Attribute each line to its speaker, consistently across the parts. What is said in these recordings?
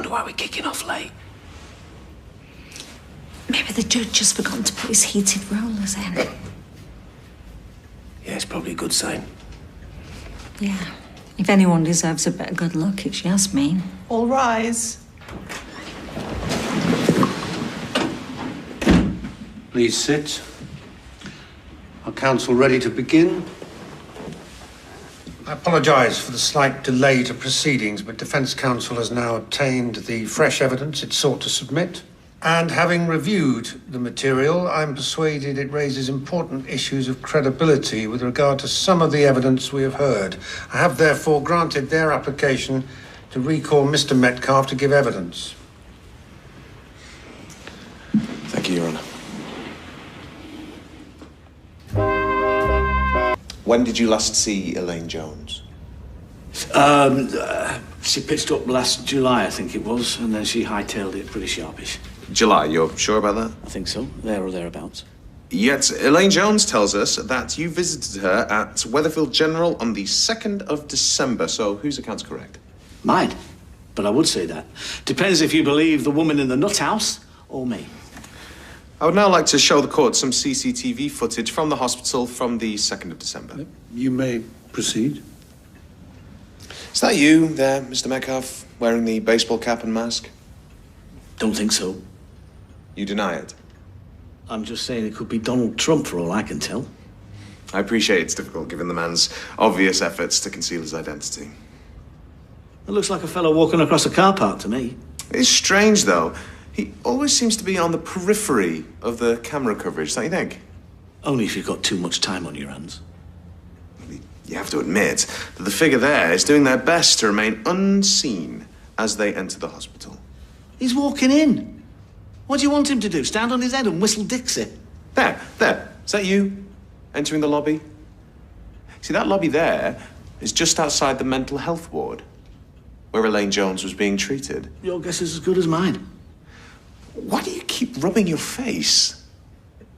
Speaker 1: wonder why we're kicking off late.
Speaker 2: Maybe the judge just forgot to put his heated rollers in.
Speaker 1: Yeah, it's probably a good sign.
Speaker 2: Yeah. If anyone deserves a bit of good luck, it's Yasmin.
Speaker 3: All rise.
Speaker 4: Please sit. Are counsel ready to begin? I apologise for the slight delay to proceedings, but Defence Counsel has now obtained the fresh evidence it sought to submit. And having reviewed the material, I'm persuaded it raises important issues of credibility with regard to some of the evidence we have heard. I have therefore granted their application to recall Mr. Metcalfe to give evidence.
Speaker 5: Thank you, Your Honour. When did you last see Elaine Jones?
Speaker 1: She pitched up last July, I think it was, and then she hightailed it pretty sharpish.
Speaker 5: July, you're sure about that?
Speaker 1: I think so, there or thereabouts.
Speaker 5: Yet, Elaine Jones tells us that you visited her at Weatherfield General on the 2nd of December, so whose account's correct?
Speaker 1: Mine, but I would say that. Depends if you believe the woman in the nut house or me.
Speaker 5: I would now like to show the court some CCTV footage from the hospital from the 2nd of December.
Speaker 4: You may proceed.
Speaker 5: Is that you there, Mr. Metcalfe, wearing the baseball cap and mask?
Speaker 1: Don't think so.
Speaker 5: You deny it?
Speaker 1: I'm just saying it could be Donald Trump for all I can tell.
Speaker 5: I appreciate it's difficult given the man's obvious efforts to conceal his identity.
Speaker 1: It looks like a fellow walking across a car park to me.
Speaker 5: It's strange, though. He always seems to be on the periphery of the camera coverage, don't you think?
Speaker 1: Only if you've got too much time on your hands.
Speaker 5: You have to admit that the figure there is doing their best to remain unseen as they enter the hospital.
Speaker 1: He's walking in. What do you want him to do? Stand on his head and whistle Dixie?
Speaker 5: There. Is that you entering the lobby? See, that lobby there is just outside the mental health ward, where Elaine Jones was being treated.
Speaker 1: Your guess is as good as mine.
Speaker 5: Why do you keep rubbing your face?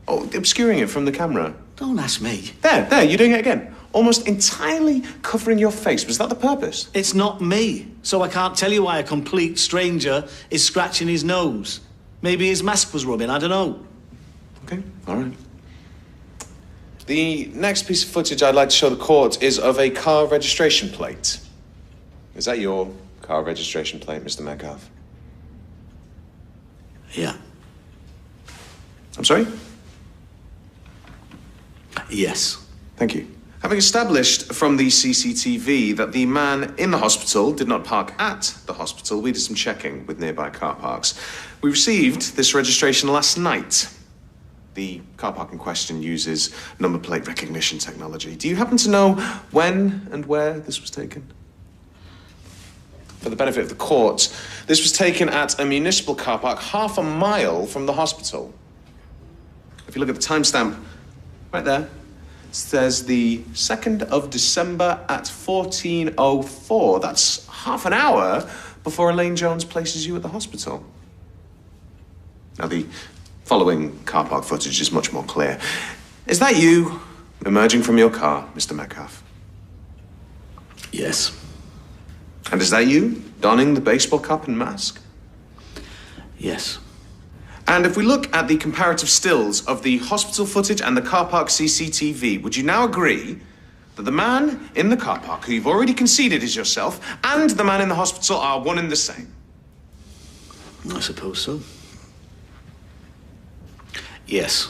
Speaker 5: Oh, obscuring it from the camera.
Speaker 1: Don't ask me.
Speaker 5: There, you're doing it again. Almost entirely covering your face. Was that the purpose?
Speaker 1: It's not me, so I can't tell you why a complete stranger is scratching his nose. Maybe his mask was rubbing, I don't know.
Speaker 5: Okay, all right. The next piece of footage I'd like to show the court is of a car registration plate. Is that your car registration plate, Mr. Metcalfe?
Speaker 1: Yeah.
Speaker 5: I'm sorry?
Speaker 1: Yes.
Speaker 5: Thank you. Having established from the CCTV that the man in the hospital did not park at the hospital, we did some checking with nearby car parks. We received this registration last night. The car park in question uses number plate recognition technology. Do you happen to know when and where this was taken? For the benefit of the court, this was taken at a municipal car park half a mile from the hospital. If you look at the timestamp right there, it says the 2nd of December at 14:04. That's half an hour before Elaine Jones places you at the hospital. Now, the following car park footage is much more clear. Is that you emerging from your car, Mr. Metcalfe?
Speaker 1: Yes.
Speaker 5: And is that you donning the baseball cap and mask?
Speaker 1: Yes.
Speaker 5: And if we look at the comparative stills of the hospital footage and the car park CCTV, would you now agree that the man in the car park, who you've already conceded is yourself, and the man in the hospital are one and the same?
Speaker 1: I suppose so. Yes.